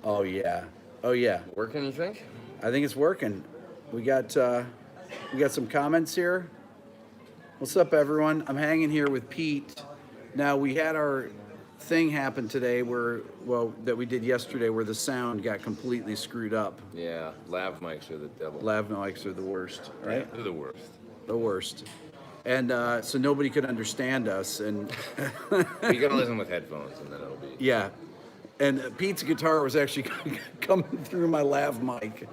Oh yeah. Oh yeah. Working, you think? I think it's working. We got some comments here. What's up, everyone? I'm hanging here with Pete. Now we had our thing happen today that we did yesterday where the sound got completely screwed up. Yeah, lav mics are the devil. Lav mics are the worst, right? Yeah, they're the worst. The worst. And so nobody could understand us. And You gotta listen with headphones, and then it'll be. yeah. And Pete's guitar was actually coming through my lav mic.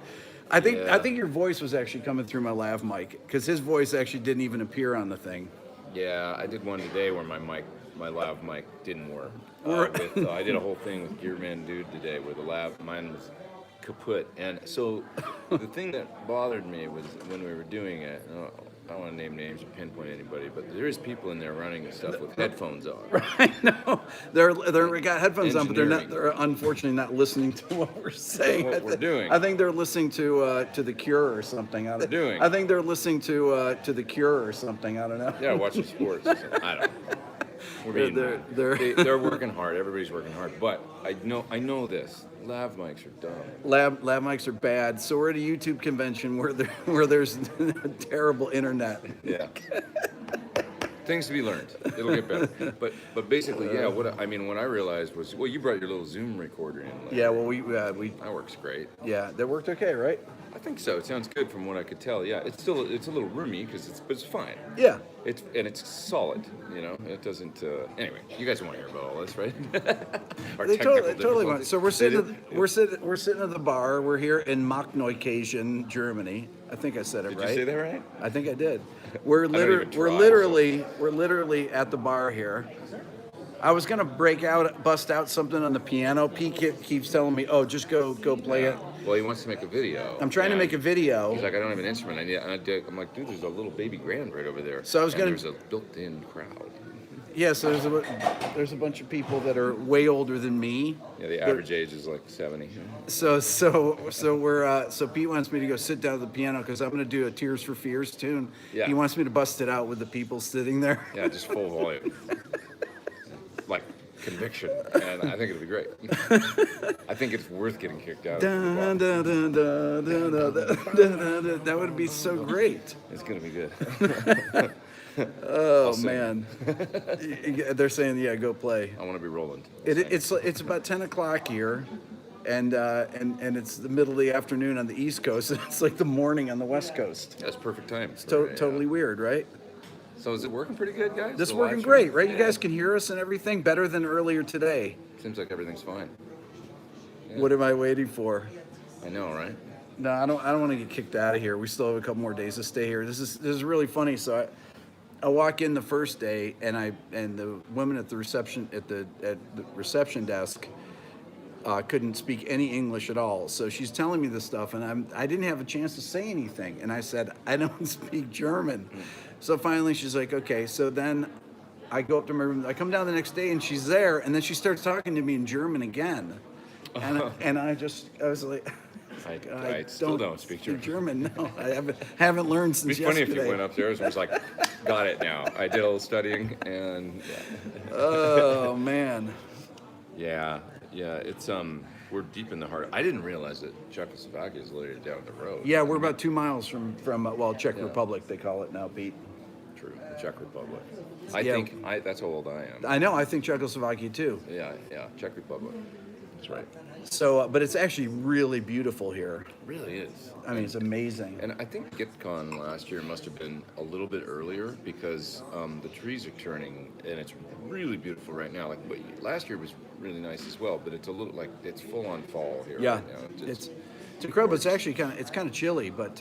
I think your voice was actually coming through my lav mic because his voice actually didn't even appear on the thing. Yeah, I did one today where my lav mic didn't work. I did a whole thing with Gearman Dude today where mine was kaput. And so the thing that bothered me was when we were doing it, I don't want to name names or pinpoint anybody, but there is people in there running stuff with headphones on. Right, no, they're got headphones on, but they're unfortunately not listening to what we're saying. What we're doing. I think they're listening to The Cure or something. I think they're listening to The Cure or something. I don't know. Yeah, watching sports. I don't know. We're being they're working hard. Everybody's working hard, but I know this. Lav mics are dumb. Lav mics are bad. So we're at a YouTube convention where there's terrible internet. Yeah. Things to be learned. It'll get better. But basically, yeah. What I realized was, well, you brought your little Zoom recorder in. Yeah. Well, we that works great. Yeah, that worked okay, right? I think so. It sounds good from what I could tell. Yeah, it's a little roomy because it's fine. Yeah. It's solid. You know, it doesn't. Anyway, you guys want to hear about all this, right? They totally want. So we're sitting at the bar. We're here in Machneukirchen, Germany. I think I said it right. Did you say that right? I think I did. We're literally at the bar here. I was gonna bust out something on the piano. Pete keeps telling me, "Oh, just go play it." Well, he wants to make a video. I'm trying to make a video. He's like, I don't have an instrument. I'm like, dude, there's a little baby grand right over there. So there's a built-in crowd. Yeah, so there's a bunch of people that are way older than me. Yeah, the average age is like 70. So Pete wants me to go sit down at the piano because I'm going to do a Tears for Fears tune. Yeah. He wants me to bust it out with the people sitting there. Yeah, just full volume. Like conviction, and I think it'll be great. I think it's worth getting kicked out. That would be so great. It's gonna be good. Oh man, they're saying, yeah, go play. I want to be Roland. It's about 10 o'clock here, and it's the middle of the afternoon on the East Coast. And it's like the morning on the West Coast. That's perfect time. It's totally weird, right? So is it working pretty good, guys? This is working great, right? You guys can hear us and everything better than earlier today. Seems like everything's fine. Yeah. What am I waiting for? I know, right? No, I don't want to get kicked out of here. We still have a couple more days to stay here. This is really funny. So I walk in the first day, and the women at the reception desk couldn't speak any English at all. So she's telling me this stuff, and I didn't have a chance to say anything. And I said, I don't speak German. So finally she's like, okay. So then I go up to my room. I come down the next day, and she's there, and then she starts talking to me in German again. And I was like, I still don't speak German. No, I haven't learned since yesterday. It'd be funny if you went upstairs and was like, got it now. I did a little studying, and oh man. Yeah, it's we're deep in the heart. I didn't realize that Czechoslovakia is literally down the road. Yeah, we're about 2 miles from Czech Republic, they call it now, Pete. True, the Czech Republic. I think that's how old I am. I know, I think Czechoslovakia too. Yeah, Czech Republic. That's right. So, but it's actually really beautiful here. It really is. I mean, it's amazing. And I think GiftCon last year must have been a little bit earlier because the trees are turning, and it's really beautiful right now. Like last year was really nice as well, but it's a little like it's full on fall here. Yeah, right now. it's incredible. It's actually kind of chilly. But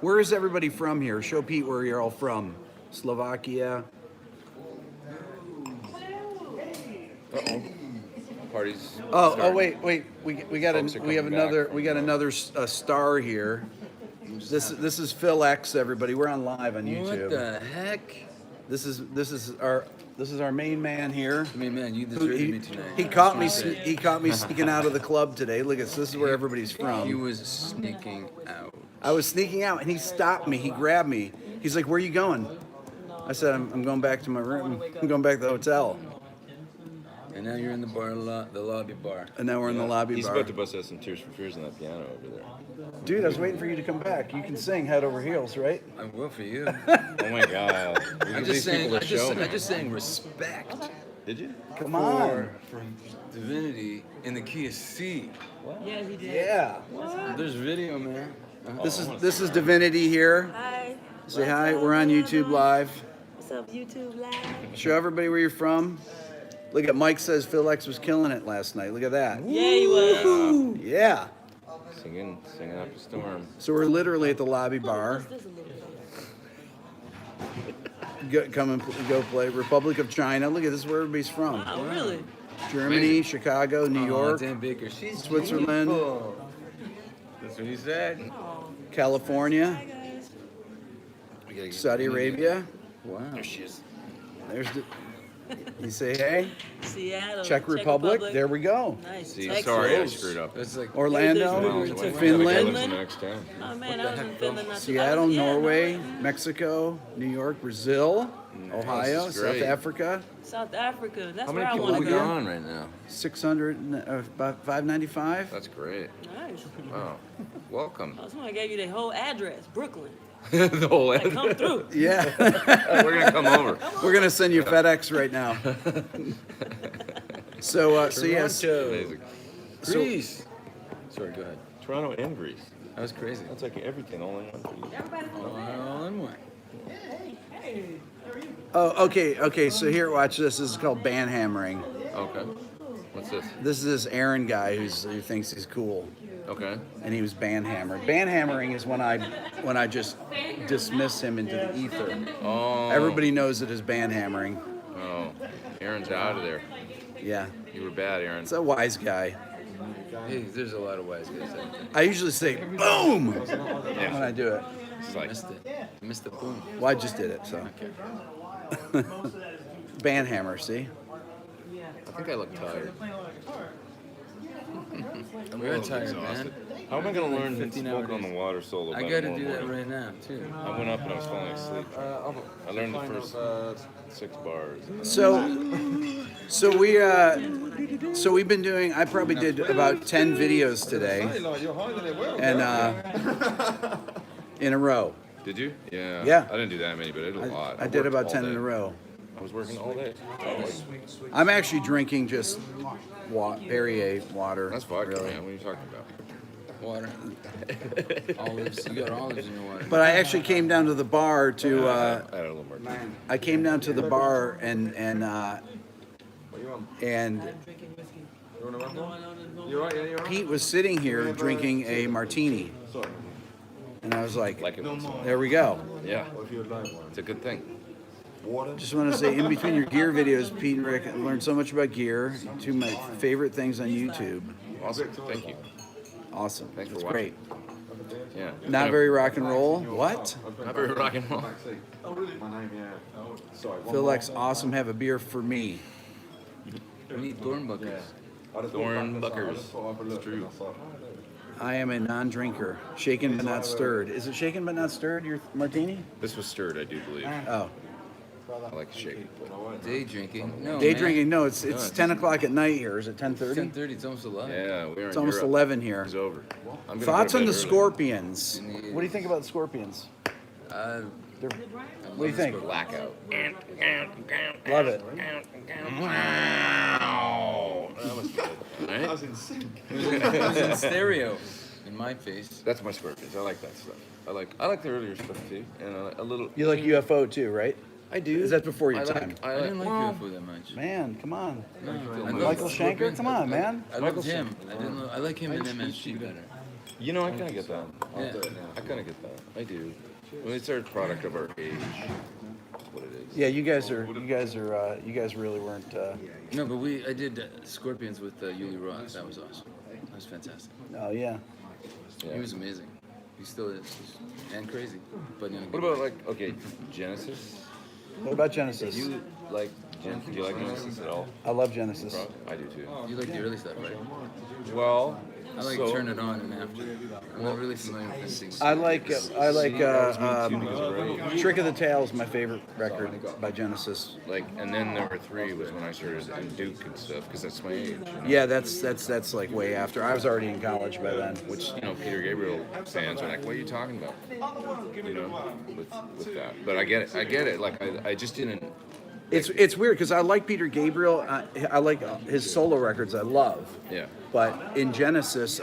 where is everybody from here? Show Pete where you're all from. Slovakia. Uh-oh. Parties. Wait. We got another star here. This is Phil X. Everybody, we're on live on YouTube. What the heck? This is our main man here. I mean, man, you deserted me tonight. He caught me sneaking out of the club today. Look at this. This is where everybody's from. He was sneaking out. I was sneaking out, and he stopped me. He grabbed me. He's like, "Where are you going?" I said, "I'm going back to my room. I'm going back to the hotel." And now you're in the bar, the lobby bar. And now we're in the lobby He's bar. about to bust out some Tears for Fears on that piano over there. Dude, I was waiting for you to come back. You can sing head over heels, right? I will for you. Oh my God! I'm just saying. I'm just saying respect. Did you? Come on. For Divinity in the key of C. Yeah, he did. Yeah. There's video, man. This is Divinity here. Hi. Say hi. We're on YouTube Live. What's up, YouTube Live? Show everybody where you're from. Look at Mike says Phil X was killing it last night. Look at that. Yeah, he was. Yeah. Singing up a storm. So we're literally at the lobby bar. This a little Come and go play Republic of China. Look at this is where everybody's from. Oh, really? Germany, Chicago, New York, Dan Baker. She's Switzerland. beautiful. That's what he said. Oh. California, Hi, guys. Saudi Arabia. Wow. There she is. There's the. You say hey. Seattle. Czech Republic. There we go. Nice. See, Texas. sorry, I screwed up. That's like Orlando, Finland. Finland, The next time. Oh, man, I was in Finland. Not too Seattle, yeah, Norway, Norway. Mexico, New York, Brazil, Ohio, This is South great. Africa. South Africa. That's How where many I people want we to got go. on right now? 600, about 595. That's great. Nice. Wow. Welcome. Oh, somebody gave you their whole address, Brooklyn. The whole Like, come through. Yeah, We're gonna come over. we're gonna send you FedEx right now. So yes, Amazing. Greece. Sorry, go ahead. Toronto and Greece. That was crazy. That's like everything all in one for you. All in one. oh, okay. So here, watch this. This is called band hammering. Okay. What's this? This is this Aaron guy who thinks he's cool, Okay. and he was band hammered. Band hammering is when I just dismiss him into the ether. Oh. Everybody knows it as band hammering. Oh. Aaron's out of there. Yeah, You were bad, Aaron. it's a wise guy. Hey, there's a lot of wise guys out there. I usually say boom when Yeah. I do it. It's like, Missed it. Missed the boom. Well, I just did it, so. Band hammer, see? I think I look tired. We're tired, man. How am I gonna learn to 15-hour smoke on the days. water solo? I by gotta tomorrow do that morning? right now, too. I went up and I was falling asleep. I learned the first 6 bars. So we've been doing. I probably did about 10 videos today, and in a row. Did you? Yeah. Yeah. I didn't do that many, but I did a lot. I did worked about all 10 in day. a row. I was working all day. I'm actually drinking just Perrier water. That's vodka, really. man. What are you talking about? Water. Olives. You got olives in your water. But I actually came down to the bar to. I had a little more. I came down to the bar and I'm drinking whiskey. Pete was sitting here drinking a martini, and I was like, Like it was. there we go. Yeah. It's a good thing. Just want to say, in between your gear videos, Pete and Rick, I learned so much about gear. Two of my favorite things on YouTube. Awesome. Thank you. Awesome. Thanks for That's watching. great. Yeah. Not very rock and roll. What? Not very rock and roll. Phil X, awesome. Have a beer for me. We need Thorn buckets. Thorn Buckers. It's true. I am a non-drinker. Shaken but not stirred. Is it shaken but not stirred, your martini? This was stirred, I do believe. Oh. I like to shake it. But Day drinking. No, Day man. drinking. No, it's it's 10 o'clock at night here. Is it 10:30? 10:30. It's almost 11. yeah, we're It's in almost Europe. 11 here. It's over. I'm gonna Thoughts go to on the bed early. Scorpions? What do you think about the Scorpions? Uh, They're, what do you think? Blackout. Love it. That was good. Right? it was in stereo in my face. That's my Scorpions. I like that stuff. I like the earlier stuff too, and a little. You like UFO too, right? I do. Is that before your I time? like. I didn't like well, UFO that much. Man, come on. No, I Michael loved Schenker? Scorpions. Come on, man. I loved him. I didn't. I like him in MSG better. You know, I kind of get that. Yeah. I kind of get that. I do. I mean, it's a product of our age. That's what it is. Yeah, you guys really weren't. No, but I did Scorpions with Yuli Roth. That was awesome. That was fantastic. Oh yeah. Yeah. He was amazing. He still is. And crazy. But in a What good about way. like Genesis? What about Genesis? Do you like Genesis at all? I love Genesis. I do too. You like the early stuff, right? Well, I like So- Turn It On and After. I'm not really familiar with this thing. I like Trick of the Tail is my favorite record by Genesis. Like, and then number 3 was when I started in Duke and stuff, because that's my age. You know? Yeah, that's like way after. I was already in college by then. Which, you know, Peter Gabriel fans are like, what are you talking about? You know, with that. But I get it. Like, I just didn't. It's weird because I like Peter Gabriel. I like his solo records. I love. Yeah. But in Genesis,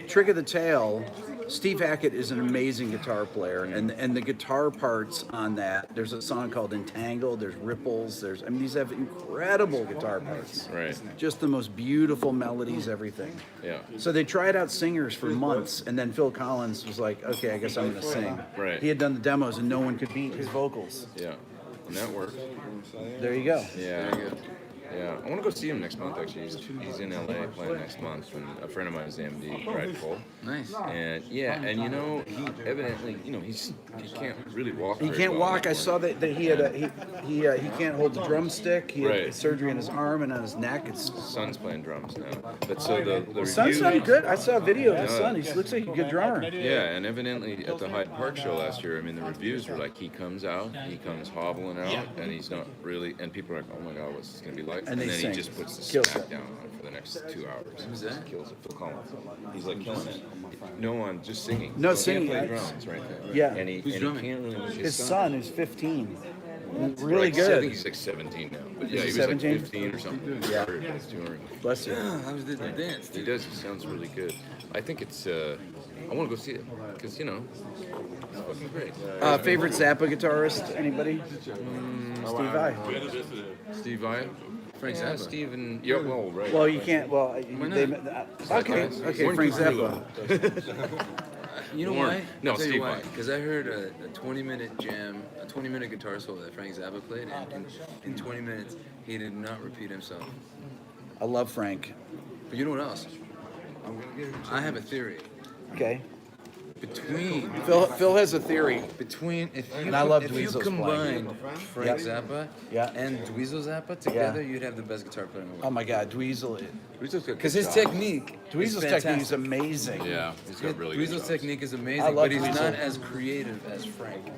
Trick of the Tail, Steve Hackett is an amazing guitar player, and the guitar parts on that. There's a song called Entangled. There's ripples. These have incredible guitar parts. Right. Just the most beautiful melodies, everything. Yeah. So they tried out singers for months, and then Phil Collins was like, "Okay, I guess I'm going to sing." Right. He had done the demos, and no one could beat his vocals. Yeah. And that worked. There you go. Yeah. Yeah, I want to go see him next month. Actually, he's in LA playing next month. And a friend of mine is the MD, Brad Cole. Nice. And yeah, and you know, he evidently, you know, he can't really walk. He very can't well walk. I anymore. saw that he had he can't hold the drumstick. He had Right. surgery in his arm and on his neck. His son's playing drums now. But so the His son review- sounded good. I saw a video of his son. He looks like a good drummer. Yeah, and evidently at the Hyde Park show last year, I mean, the reviews were like, he comes hobbling out, and he's not really, and people are like, oh my God, what's this going to be like? And they then sing. he just puts the Kills smack it. down on it for the next 2 hours. Who's that? Kills it. Phil Collins. He's like killing it. No one, just singing. No, He singing. can't play drums right there. Yeah. And he Who's can't drumming? really. His son is 15. Really Like, I good. think he's like 17 now. But yeah, Is he he was 17? like 15 or something. Yeah. That's touring. Bless you. How was the dance? He does. He sounds really good. I think it's. I want to go see it because you know, it's fucking great. Favorite Zappa guitarist? Anybody? Steve Vai. Steve Vai. Frank Yeah, Zappa. Steven. Yeah, well, right. Well, you can't. Well, not? okay. Thorn Frank could Zappa. You know Thorn. why? No, I'll tell you Steve why. Vai. Because I heard a 20-minute jam, a 20-minute guitar solo that Frank Zappa played, and in 20 minutes, he did not repeat himself. I love Frank. But you know what else? I have a theory. Okay. Between Phil has a theory. if you And I love if you Dweezil's combined Frank Yep. Zappa Yeah. and Dweezil Zappa together, you'd have the best guitar player in the Oh world. my God, Dweezil. Because his technique, Dweezil's is technique is fantastic. amazing. Yeah, he's got really good Dweezil's chops. technique is amazing, I love but he's Dweezil. not as creative as Frank.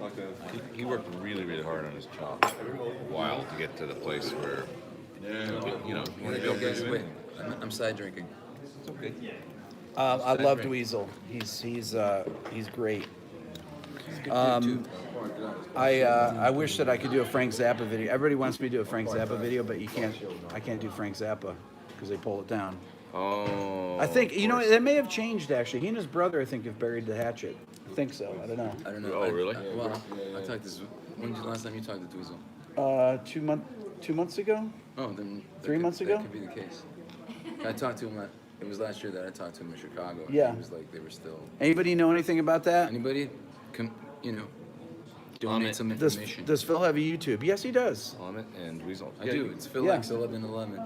He worked really, really hard on his chops for a while to get to the place where, you know, Wait, guys, wait. I'm side drinking. it's okay. I love Dweezil. He's great. I wish that I could do a Frank Zappa video. Everybody wants me to do a Frank Zappa video, but you can't. I can't do Frank Zappa because they pull it down. Oh. I think you know that may have changed actually. He and his brother, I think, have buried the hatchet. I think so. I don't know. I don't know. Oh, really? Well, I talked this. When was the last time you talked to Dweezil? 2 months ago. Oh, then. 3 months ago? That could be the case. I talked to him. It was last year that I talked to him in Chicago. and Yeah. He was like, they were still. Anybody know anything about that? Anybody? Donate some Does information. Phil have a YouTube? Yes, he does. Element and Weasel. I do. It's Phil Yeah. X 1111.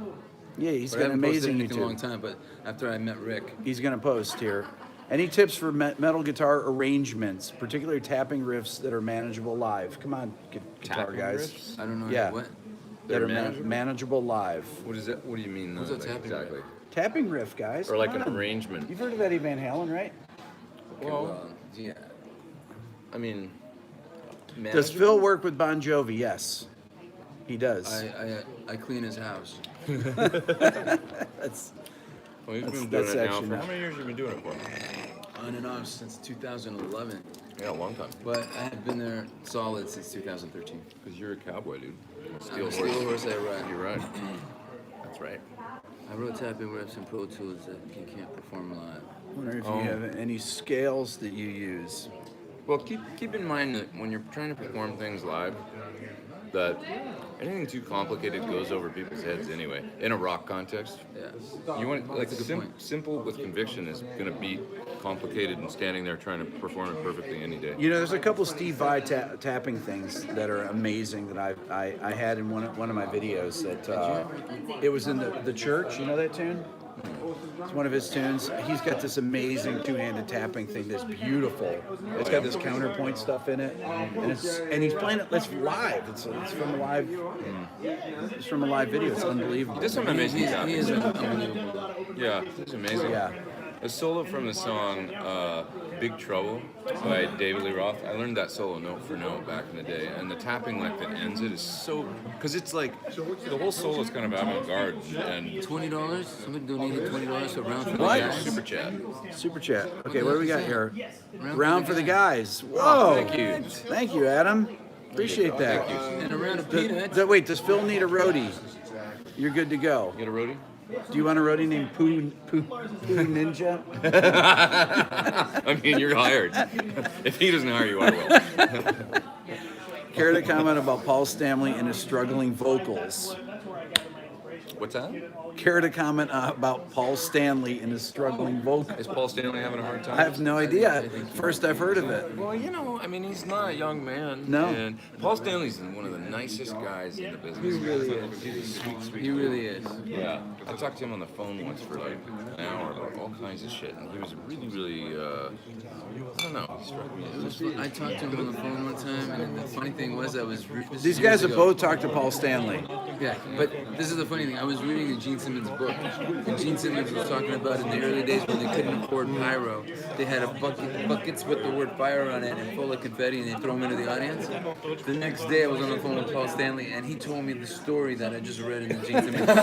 Yeah, he's But got I an haven't posted amazing anything in a long YouTube. time. But after I met Rick, He's gonna post here. Any tips for metal guitar arrangements, particularly tapping riffs that are manageable live? Come on, guitar Tapping guys. riffs? I don't know Yeah. what. That are manageable? manageable live. What is that? What do you mean? What's a tapping exactly? riff? Tapping riff, guys. Or like come an on. arrangement? You've heard of Eddie Van Halen, right? Well, Yeah. I mean, Does Phil work with Bon Jovi? Yes, he does. I clean his house. That's Well, he's been doing that's it now actually for not- how many years have you been doing it for? On and off since 2011. Yeah, a long time. But I have been there solid since 2013. Because you're a cowboy, dude. I'm a steel horse I ride. You're right. That's right. I wrote tapping riffs and Pro Tools that you can't perform live. wonder if Oh. you have any scales that you use. Well, keep in mind that when you're trying to perform things live, that anything too complicated goes over people's heads anyway. In a rock context, Yeah. you want like That's a good point. simple with conviction is going to beat complicated and standing there trying to perform it perfectly any day. You know, there's a couple Steve Vai tapping things that are amazing that I had in one of my videos. That it was in the church. You know that tune? It's one of his tunes. He's got this amazing two-handed tapping thing that's beautiful. It's got this counterpoint stuff in it, and he's playing it. It's live. It's from a live. It's from a live video. It's unbelievable. He does some amazing He tapping. is unbelievable. Yeah, it's amazing. Yeah. A solo from the song Big Trouble by David Lee Roth. I learned that solo note for note back in the day. And the tapping like that ends it is so... Because it's like, the whole solo is kind of avant-garde. And $20? Somebody donated $20 to Round for the What? Guys. Super Chat. Super chat. Okay, what do we got here? Round Round for the guys. Whoa. Thank you. Thank you, Adam. Appreciate that. And a round of peanuts. Wait, does Phil need a roadie? You're good to go. You got a roadie? Do you want a roadie named Poo Ninja? I mean, you're hired. If he doesn't hire you, I will. Care to comment about Paul Stanley and his struggling vocals? What's that? Care to comment about Paul Stanley and his struggling vocals? Is Paul Stanley having a hard time? I have no idea. First I've heard of it. Well, you know, I mean, he's not a young man. No. And Paul Stanley's one of the nicest guys in the business. He really is. He's a sweet, sweet. He really is. Yeah. I talked to him on the phone once for like an hour about all kinds of shit, and he was really, really, I don't know, he struck me as I talked to him on the phone one time, and the funny thing was These guys have both talked to Paul Stanley. Yeah, but this is the funny thing. I was reading a Gene Simmons book, and Gene Simmons was talking about in the early days when they couldn't afford pyro, they had buckets with the word fire on it and full of confetti, and they throw them into the audience. The next day, I was on the phone with Paul Stanley, and he told me the story that I just read in the Gene Simmons book.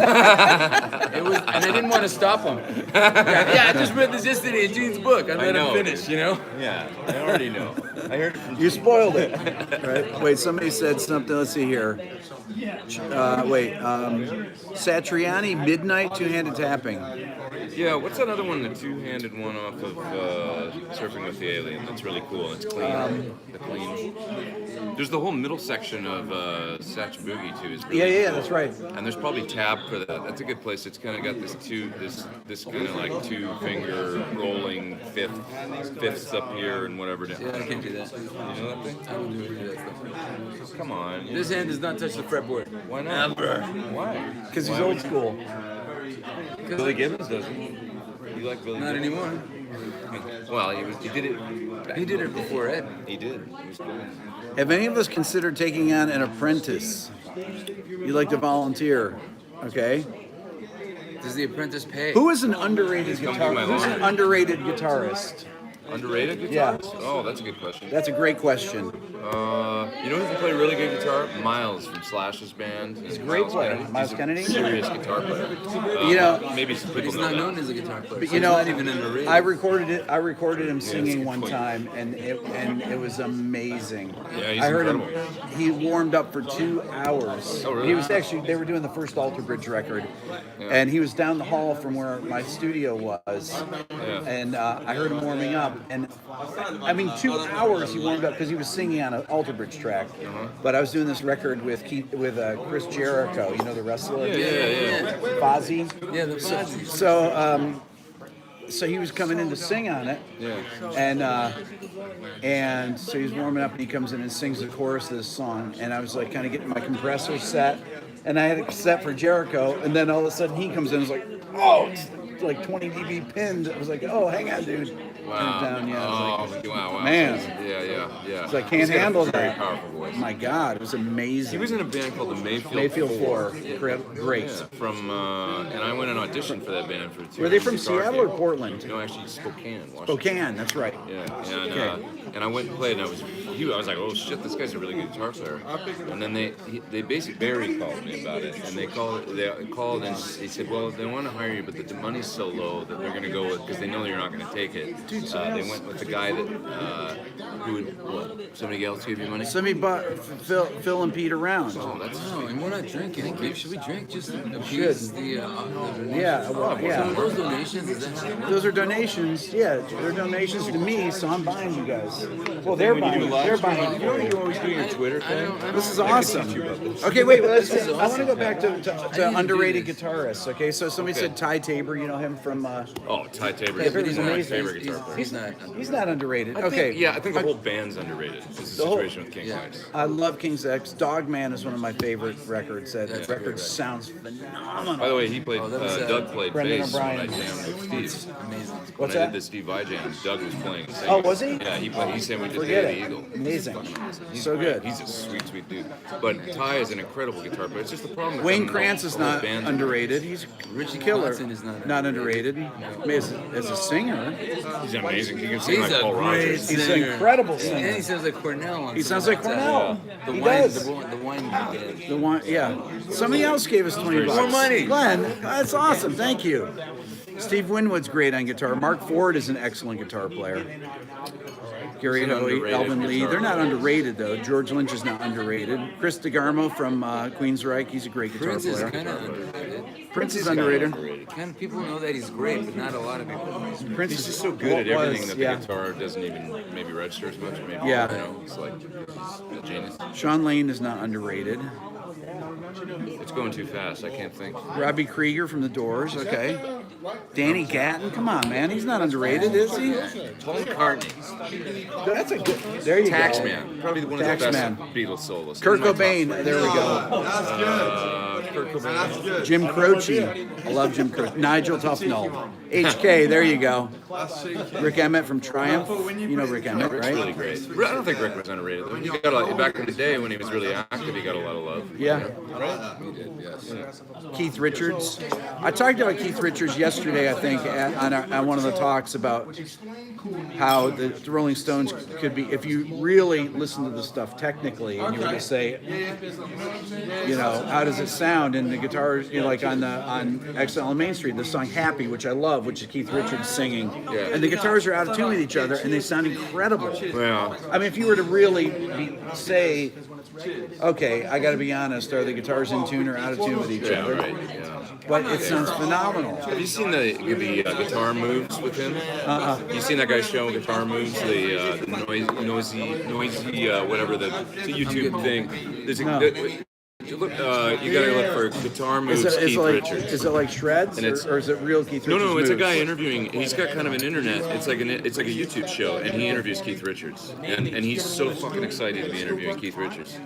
And I didn't want to stop him. Yeah, I just read this yesterday in Gene's book. I let him finish, you know? Yeah, I already know. I heard it from You spoiled it. Right? Wait, somebody said something. Let's see here. Satriani, Midnight, two-handed tapping. Yeah, what's that other one, the two-handed one off of Surfing with the Alien? That's really cool. It's clean. The clean. There's the whole middle section of Satch Boogie too. Is really Yeah, cool. that's right. And there's probably tab for that. That's a good place. It's kind of got this kind of like two-finger rolling fifths up here and whatever. Yeah, I can't do that. You know that thing? I don't do any of that stuff. Come on. This hand does not touch the fretboard. Why not? Never. Why? Because he's old school. Billy Gibbons doesn't. You like Billy Not Gibbons? anymore. Well, he did it. He did it before Ed. He did. He was cool. Have any of us considered taking on an apprentice? You'd like to volunteer, okay? Does the apprentice pay? Who is an underrated Come do my guitarist? Who's an laundry. underrated guitarist? Underrated guitarist? Yeah. Oh, that's a good question. That's a great question. You know who can play really good guitar? Miles from Slash's band. He's a great player. Miles Kennedy? Serious guitar player. You know, maybe some But people he's know not that. known as a guitar player. But so you know, he's not even underrated. I recorded him singing good one point. time, and it was amazing. Yeah, he's I heard incredible. him. He warmed up for 2 hours. Oh, really? He was actually. They were doing the first Alter Bridge record, and he was down the hall from where my studio was, and I heard him warming up, and I mean 2 hours he warmed up because he was singing on an Alter Bridge track. But I was doing this record with Chris Jericho, you know, the wrestler. Yeah. Fozzy. Yeah, the Fozzy. So he was coming in to sing on it, Yeah. and so he's warming up, and he comes in and sings the chorus of this song, and I was like kind of getting my compressor set, and I had it set for Jericho, and then all of a sudden he comes in and was like, oh, it's like 20 dB pinned. I was like, oh, hang on, dude. Turn it down, yeah. I was like, wow. man. Yeah. So I can't He's got a handle very that. powerful voice. My God, it was amazing. He was in a band called the Mayfield 4. Great. Yeah, from and I went and auditioned for that band for 2 Were they years. from Guitar Seattle or Kid. Portland? No, actually Spokane, Washington. Spokane, that's right. Yeah, and I went and played, and I was like, oh shit, this guy's a really good guitar player. And then they basically Barry called me about it, and they called and he said, well, they want to hire you, but the money's so low that they're going to go with, because they know you're not going to take it. They went with the guy that who would somebody else give you money. Somebody bought Phil and Pete around. Oh, that's Oh, and we're not drinking. Should we drink just to appease the Yeah, well, So yeah. those donations, is that Those are donations. Yeah, they're donations to me, so I'm buying you guys. Well, they're buying. They're buying. You know what you always do your Twitter thing? This is awesome. Okay, wait. I want to go back to underrated guitarists. Okay, so somebody said Ty Tabor. You know him from. Oh, Ty Tabor. Yeah, but he's one of my amazing. favorite guitar players. he's not underrated. I Okay. think the whole band's underrated. Is the situation with King Size. I love King's X. Dogman is one of my favorite records. That That's record great. sounds phenomenal. By the way, he played. that was, Doug played Brendan bass when I O'Brien. jammed with Steve. amazing. What's When I that? did the Steve Vai jam, Doug was playing. Oh, was he? Yeah, he played. He sang with Forget the it. Eagle. Amazing. Fucking amazing. He's So great. good. He's a sweet dude. But Ty is an incredible guitar player. It's just the problem. with Wayne them, Krantz the is whole not band's underrated. He's Richie killer. Kotzen is not Not underrated. I mean, as a singer, He's amazing. He can sing He's like a Paul great Rogers. he's singer. an incredible And singer. he sounds like Cornell. He sounds like Cornell. The He wine, does. the wine. The one, yeah. Somebody else gave us $20. More money. Glenn, that's awesome. Thank you. Steve Winwood's great on guitar. Mark Ford is an excellent guitar player. Gary He's an Hoey, underrated Elvin Lee. guitar They're not player. underrated though. George Lynch is not underrated. Chris DeGarmo from Queensryche. He's a great guitar Prince is player. kind of underrated. Prince is underrated. Kind of people know that he's great, but not a lot of people. Prince He's is just so good at everything that the yeah. guitar doesn't even maybe register as much. Maybe, Yeah. You know, it's like a genius. Sean Lane is not underrated. It's going too fast. I can't think. Robbie Krieger from The Doors. Okay. Danny Gatton. Come on, man. He's not underrated, is he? Paul McCartney. That's a good. There you go. Taxman. Probably one of the best Taxman. Beatles soloists. Kurt In my top Cobain. three. There we go. Kurt Cobain. Jim Croce. I love Jim Croce. Nigel Tufnell. HK. There you go. Rick Emmett from Triumph. You know Rick Emmett, Rick's really right? great. I don't think Rick was underrated. Though. He got a lot, back in the day when he was really active, he got a lot of love. Yeah. He did, yes. Keith Richards. I talked about Keith Richards yesterday, I think, on one of the talks about how the Rolling Stones could be, if you really listen to the stuff technically, and you were to say, you know, how does it sound? And the guitars, you know, like on XL on Main Street, the song "Happy," which I love, which is Keith Richards singing, Yeah. and the guitars are out of tune with each other, and they sound incredible. Well, I mean, if you were to really say, okay, I got to be honest, are the guitars in tune or out of tune with each yeah, other? right. Yeah. But it sounds phenomenal. Have you seen the guitar moves with him? You seen that guy show guitar moves? The noisy, whatever the YouTube thing. There's a, you gotta look for guitar moves. Keith Richards. Is it like shreds, And it's- or is it real Keith No, Richards? no, it's a moves? guy interviewing. He's got kind of an internet. It's like a YouTube show, and he interviews Keith Richards, and he's so fucking excited to be interviewing Keith Richards.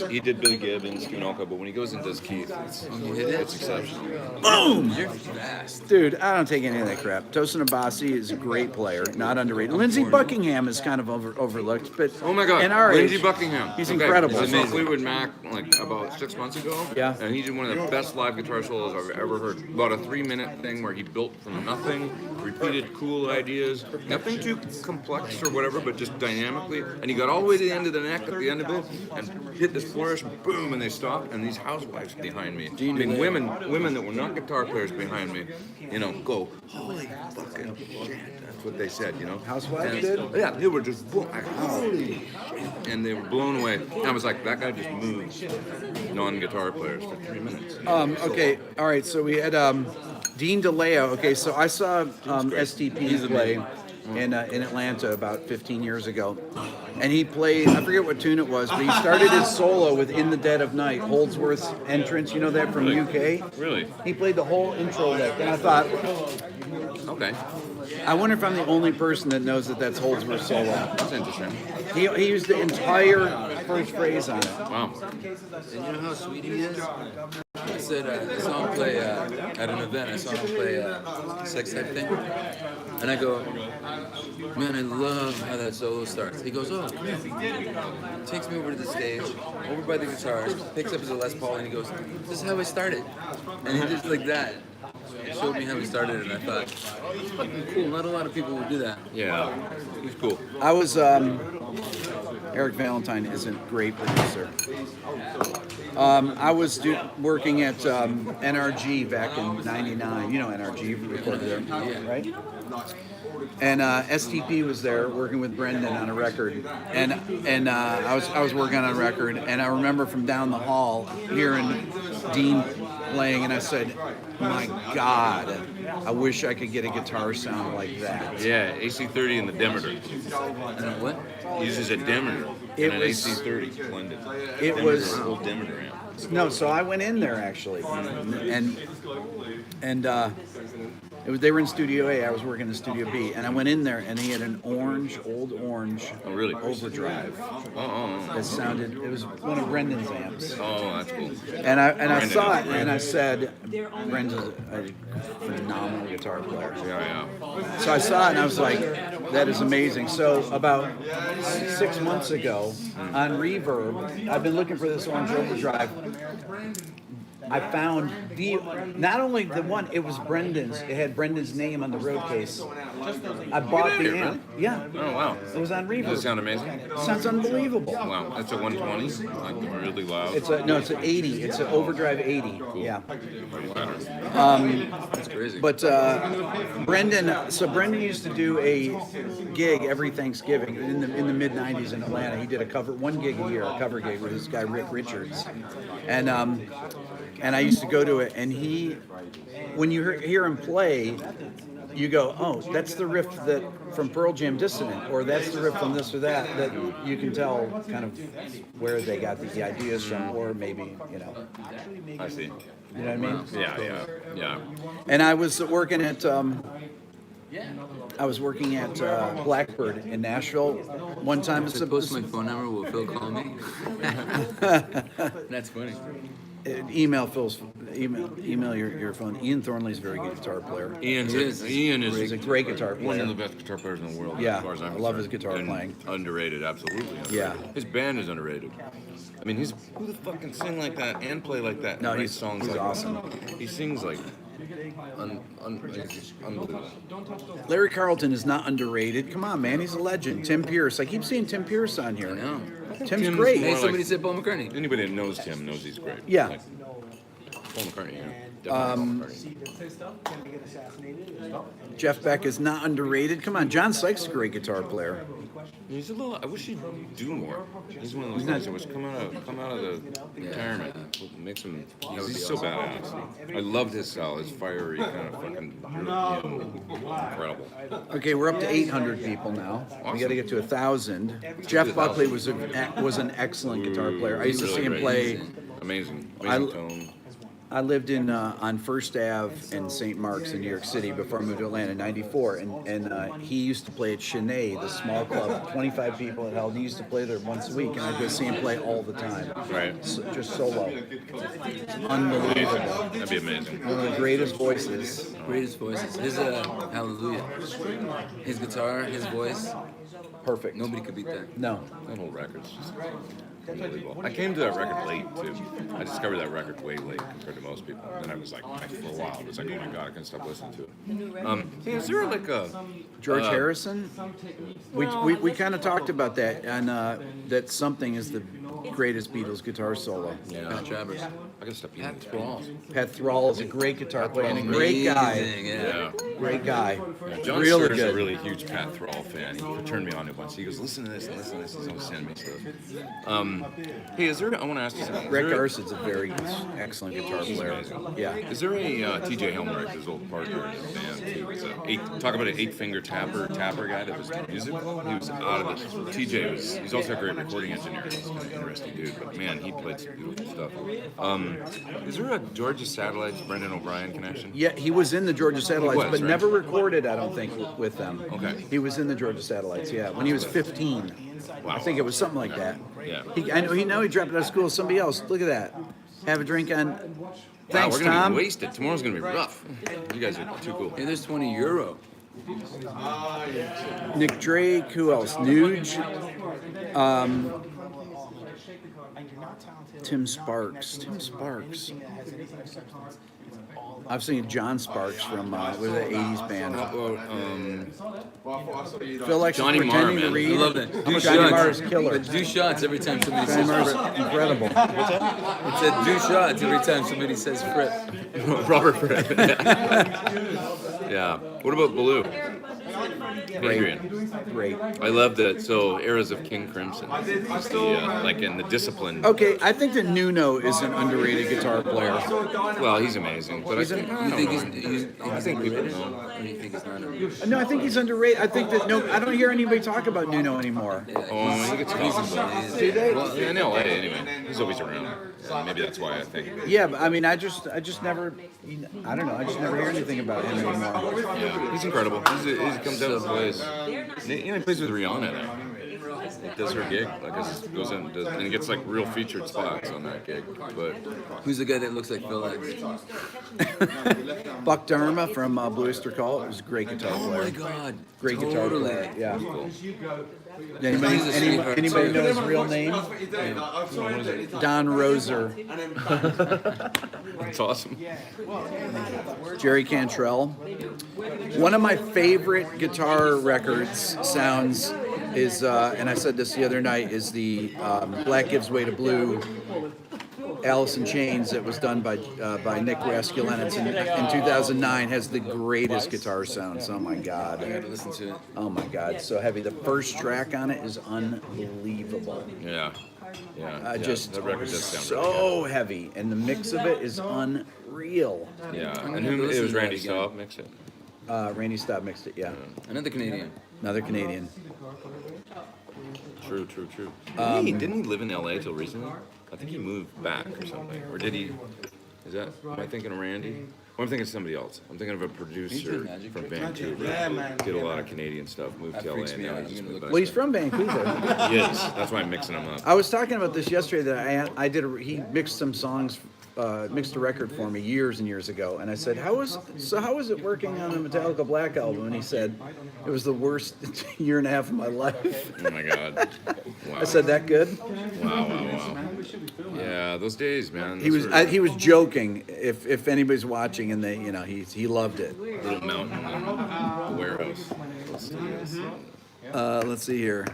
He did Billy Gibbons, Tunalka, but when he goes and does Keith, it's exceptional. Boom! You're fast. Dude, I don't take any of that crap. Tosin Abasi is a great player, not underrated. Lindsey Buckingham is kind of overlooked, but Oh my God, in our Lindsey age, Buckingham. he's Okay, incredible. I saw Fleetwood Mac like about 6 months ago. Yeah. And he did one of the best live guitar solos I've ever heard. About a 3-minute thing where he built from nothing, repeated cool ideas, nothing too complex or whatever, but just dynamically. And he got all the way to the end of the neck at the end of it and hit this flourish, boom, and they stopped. And these housewives behind me, I mean, women that were not guitar players behind me, you know, go, holy fucking shit. That's what they said, you know. Housewives And- did? Yeah, they were just boom, like, holy shit. And they were blown away. And I was like, that guy just moved non-guitar players for 3 minutes. Okay, all right. So we had Dean DeLeo. Okay, so I saw STP play in Atlanta about 15 years ago, and he played. I forget what tune it was, but he started his solo with "In the Dead of Night," Holdsworth's entrance. You know that from UK. Really? He played the whole intro lick, and I thought, Okay. I wonder if I'm the only person that knows that that's Holdsworth's solo. That's interesting. He used the entire first phrase on it. Wow. And you know how sweet he is? I said, I saw him play at an event. I saw him play sex type thing. And I go, man, I love how that solo starts. He goes, oh, come here. Takes me over to the stage, over by the guitars, picks up his Les Paul, and he goes, this is how I started. And he just like that. He showed me how he started, and I thought, it's fucking cool. Not a lot of people would do that. Yeah. He's cool. I was Eric Valentine is a great producer. I was working at NRG back in '99. You know NRG, recorded there, right? And STP was there working with Brendan on a record, and I was working on a record, and I remember from down the hall hearing Dean playing, and I said, "My God, I wish I could get a guitar sound like that." Yeah, AC30 and the Demeter. And what? He uses a Demeter It and an was- AC30 blended. It Demeter, was- an old Demeter amp. No, so I went in there actually, and they were in Studio A. I was working in Studio B, and I went in there, and he had an old orange Oh, really? overdrive Oh, that sounded. It was one of Brendan's amps, oh, that's cool. and I Brendan saw is it, and I said, Brendan's a phenomenal guitar player. Yeah. So I saw it, and I was like, that is amazing. So about 6 months ago, on Reverb, I've been looking for this orange overdrive. I found not only the one, it was Brendan's. It had Brendan's name on the road case. I bought the amp. Yeah. Oh wow. It was on Reverb. Does it sound amazing? Sounds unbelievable. Wow, that's a 120, like really loud. It's an 80. It's an overdrive 80. Cool. Yeah. That's crazy. But Brendan used to do a gig every Thanksgiving in the mid '90s in Atlanta. He did one gig a year, a cover gig with this guy Rick Richards, and I used to go to it. And when you hear him play, you go, oh, that's the riff from Pearl Jam Dissonant, or that's the riff from this or that. That you can tell kind of where they got the ideas from, or maybe I see. You know what I mean? Yeah. And I was working at Blackbird in Nashville one time. If I post my phone number, will Phil call me? That's funny. Email your phone. Ian Thornley's a very good guitar player. Ian is He's a great guitar one player. of the best guitar players in the world. Yeah, as far as I'm I love his concerned. guitar And playing. Underrated, absolutely. Underrated. Yeah. His band is underrated. I mean, who the fuck can sing like that and play like that? And No, write he's songs he's like awesome. That. He sings like it's unbelievable. Larry Carlton is not underrated. Come on, man, he's a legend. Tim Pierce. I keep seeing Tim Pierce on here. I know. Tim's Tim's great. Hey, more somebody like- said Paul McCartney. Anybody that knows Tim knows he's great. Yeah. Like, Paul McCartney, yeah. Definitely Paul McCartney. Jeff Beck is not underrated. Come on, John Sykes is a great guitar player. He's a little. I wish he'd do more. He's one of those guys that was come out of the retirement. Makes him. He's so badass. I loved his style. His fiery kind of fucking European, incredible. Okay, we're up to 800 people now. We got to get to 1,000. Jeff Buckley was an excellent guitar player. I used to see him play. Amazing tone. I lived on First Ave in St. Mark's in New York City before I moved to Atlanta in '94, and he used to play at Chenet, the small club, 25 people it held. He used to play there once a week, and I'd go see him play all the time. Right. Just solo. Unbelievable. That'd be amazing. One of the greatest voices. Greatest voices. His Hallelujah. His guitar, his voice. Perfect. Nobody could beat that. No. That whole record's just unbelievable. I came to that record late too. I discovered that record way late compared to most people. And then I was like, for a while, I was like, oh my god, I couldn't stop listening to it. Hey, is there like a George Harrison? We kind of talked about that, and that Something is the greatest Beatles guitar solo. Pat Travers. I gotta stop eating. Pat Thrall. Pat Thrall is a great guitar player and a great guy. Amazing, yeah. Great guy. John Really Stur's good. a really huge Pat Thrall fan. He turned me on to it once. He goes, listen to this, and listen to this. He's always sending me stuff. Hey, I want to ask you something. Rick Arson's a very excellent guitar player. Yeah. Is there a T.J. Helmreich, his old partner in the band, too? Talk about an eight-finger tapper guy that was musical. He was out of this. T.J. he's also a great recording engineer. He's kind of an interesting dude, but man, he played some beautiful stuff. Is there a Georgia Satellites Brendan O'Brien connection? Yeah, he was in the Georgia Satellites, was, but right? never recorded, I don't think, with them. Okay. He was in the Georgia Satellites, yeah, when he was 15. Wow. I think it was something like that. Yeah. I know he dropped out of school with somebody else. Look at that. Have a drink on. Wow, Thanks, we're gonna Tom. be wasted. Tomorrow's gonna be rough. You guys are too cool. Hey, there's 20 euro. Nick Drake, who else? Nuge. Tim Sparks. I've seen John Sparks from was the 80s band. Phil likes Johnny Marr, pretending to man. read. I love that. Do Johnny Marr is shots. killer. Do shots every time somebody Johnny says Marr's Frit. incredible. It said do shots every time somebody says Frit. Robert Fred. Yeah. What about Baloo? Adrian. Great. I love that. So eras of King Crimson, just the, like in the discipline. Okay, I think that Nuno is an underrated guitar player. Well, he's amazing, but I think I think people underrated? know. Or do you think he's not underrated? No, I think he's underrated. I think that I don't hear anybody talk about Nuno anymore. Oh, he gets called. Do they? Well, in LA anyway. He's always around. Maybe that's why I think. Yeah, but I mean, I just never, I don't know, I just never hear anything about him anymore. Yeah, he's incredible. He comes out and plays. He plays with Rihanna now. it does her gig. Like it goes in, does, and it gets like real featured spots on that gig. But Who's the guy that looks like Phil X? Buck Dharma from Blue Oyster Cult. It was a great guitar Oh player. my God! Great guitar player. Yeah. cool. Anybody, He's a sweetheart, anybody too. know his real name? Don Roser. It's awesome. Jerry Cantrell. One of my favorite guitar records sounds is, and I said this the other night, is the Black Gives Way to Blue, Alice in Chains, that was done by Nick Raskulenitz in 2009. Has the greatest guitar sounds. Oh my God. I gotta listen to it. Oh my God, so heavy. The first track on it is unbelievable. Yeah. Yeah. Just that record does sound so heavy, and the mix of it is unreal. really good. Yeah. I'm And gonna who, it listen was to that Randy again. Staub mixed it. Randy Staub mixed it, yeah. Another Canadian. Another Canadian. True. Didn't he live in LA till recently? I think he moved back or something. Or did he? Is that? Am I thinking of Randy? Or I'm thinking of somebody else. I'm thinking of a producer Magic from Trick. Vancouver. Did a lot of Canadian stuff. Moved That to LA freaks and me now out. he just I'm gonna moved look back. Well, he's from Vancouver. He is. That's why I'm mixing them up. I was talking about this yesterday that I did. He mixed some songs, mixed a record for me years and years ago, and I said, "How was it working on the Metallica Black album?" And he said, "It was the worst year and a half of my life." Oh my God. Wow. I said, "That good?" Wow. Yeah, those days, man. He was he was joking. If anybody's watching, and he loved it. Little mountain in the warehouse. Those days. Let's see here.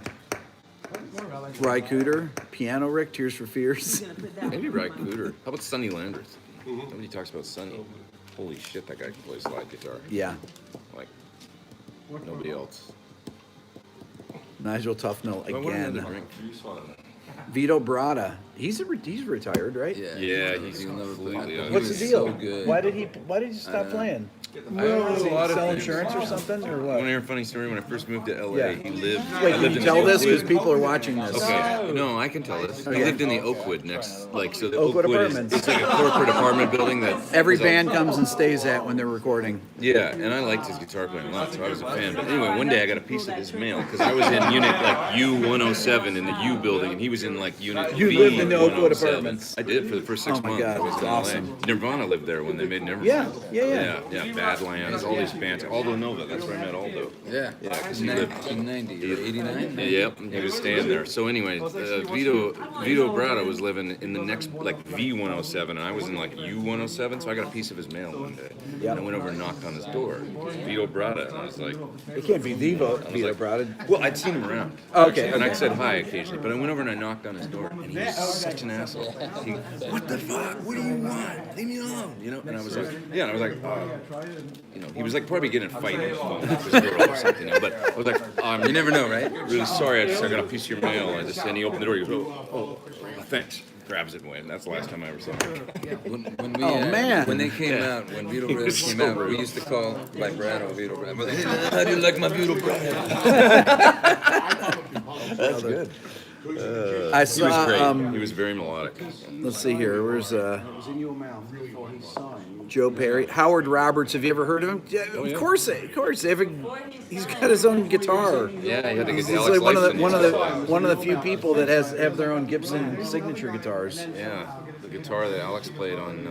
Ry Cooder, Piano Rick, Tears for Fears. Maybe Ry Cooder. How about Sonny Landers? Nobody talks about Sonny. Holy shit, that guy can play slide guitar. Yeah. Like nobody else. Nigel Tufnell I want another again. drink. Vito Bratta. He's retired, right? Yeah, he's He'll never play. completely out. What's the was deal? so good. Why did he stop playing? Well, a lot of Sell things. insurance or something, or I want to what? hear a funny story. When I first moved to LA, Yeah. he lived. I Wait, lived can you in tell the this because Oakwood- people are watching this? Okay, no, I can tell this. Okay. He lived in the Oakwood next, like so. The Oakwood is, Apartments. it's like a corporate apartment building that Every is all- band comes and stays at when they're recording. Yeah, and I liked his guitar playing a lot, so I was a fan. But anyway, one day I got a piece of his mail because I was in unit like U107 in the U building, and he was in like unit You V lived in the Oakwood 107. Apartments. I did for the first 6 Oh my months. God, I was that's in LA. awesome. Nirvana lived there when they made Nevermind. Yeah. Yeah, Badlands, all these bands. Aldo Nova, that's where I met Aldo. Yeah. Yeah, 'cause he lived. 1990 or 89. Yep, he was staying there. So anyway, Vito Bratta was living in the next like V107, and I was in like U107, so I got a piece of his mail one day. Yep. And I went over and knocked on his door. Vito Bratta, and I was like, It can't be Vito Bratta. well, I'd seen him around. Okay, And okay. I said hi occasionally, but I went over and I knocked on his door, and he was such an asshole. He, what the fuck? What do you want? Leave me alone. You know? And I was like, yeah, and I was like, he was like probably getting a fight on his phone with his girl or something. But I was like, You never know, right? really sorry, I got a piece of your mail. And he opened the door. He goes, oh, thanks. Grabs it away. And that's the last time I ever saw him. When we, Oh, man. When they came out, when Vito Bratta was came so out, rude. we used to call vibrato Vito Bratta. We're like, how do you like my Vito Bratta? That's good. I He was saw. great. He was very melodic. Let's see here. Where's Joe Perry, Howard Roberts? Have you ever heard of him? Yeah, of course. He's got his own guitar. Yeah, he had to get He's Alex like Lifeson used to play. one of the few people that have their own Gibson signature guitars. Yeah, the guitar that Alex played on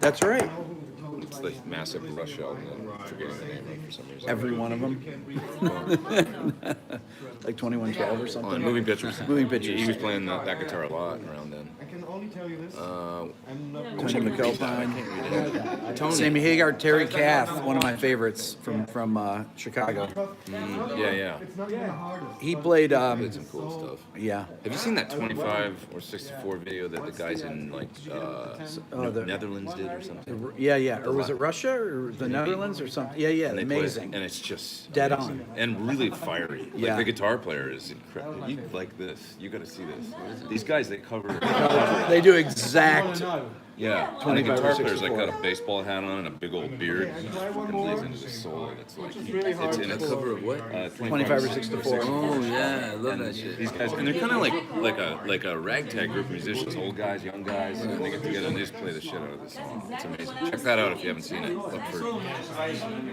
That's right. it's the massive Rush album. I'm forgetting the name of it for some reason. Every one of them. Like 2112 or something. On Moving Pictures. Moving Pictures. He was playing that guitar a lot around then. Tony McAlpine. Sammy Hagar, Terry Kath, one of my favorites from Chicago. Yeah. He played. Did some cool stuff. Yeah. Have you seen that 25 or 64 video that the guys in like Netherlands did or something? Yeah. Or was it Russia or the Netherlands or something? Yeah. And they play it, Amazing. and it's just Dead amazing. on. And really fiery. Yeah. Like the guitar player is incredible. You like this? You got to see this. These guys, they cover. They do exact Yeah, 25 and the or guitar player's like 64. got a baseball hat on and a big old beard. He just fucking lays into the solo. It's like it's in A cover of what? 25 or 64. Oh yeah, I love that shit. These guys, and they're kind of like a ragtag group of musicians, old guys, young guys, and they get together and they just play the shit out of this song. It's amazing. Check that out if you haven't seen it. Look for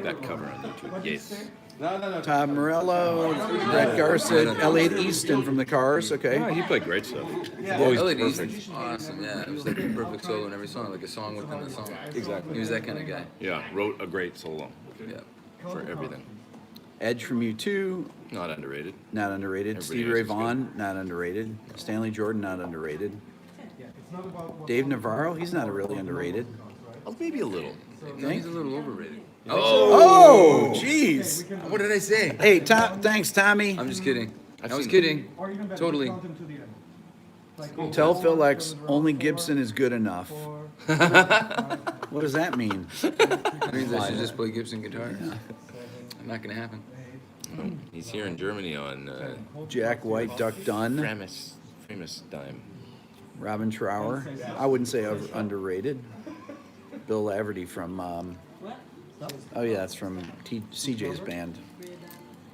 that cover on YouTube. Yes. Todd Morello, Brett Garson, Elliot Easton from the Cars. Okay. Yeah, he played great stuff. Elliot Always Easton, perfect. awesome. Yeah, it was like a perfect solo in every song, like a song within a song. Exactly. He was that kind of guy. Yeah, wrote a great solo Yeah. for everything. Edge from U2, Not underrated. not underrated. Everybody Stevie else Ray is Vaughan, not underrated. Stanley Jordan, not underrated. Dave Navarro, he's not really underrated. Oh, maybe a little. No, he's a little overrated. Oh, jeez. What did I say? Hey, thanks, Tommy. I'm just kidding. I was seen- kidding. Totally. Tell Phil X only Gibson is good enough. What does that mean? That means I should just play Gibson guitar. Not gonna happen. He's here in Germany on Jack White, Duck Dunn, famous dime. Robin Trower. I wouldn't say underrated. Bill Laverty from, oh yeah, that's from CJ's band.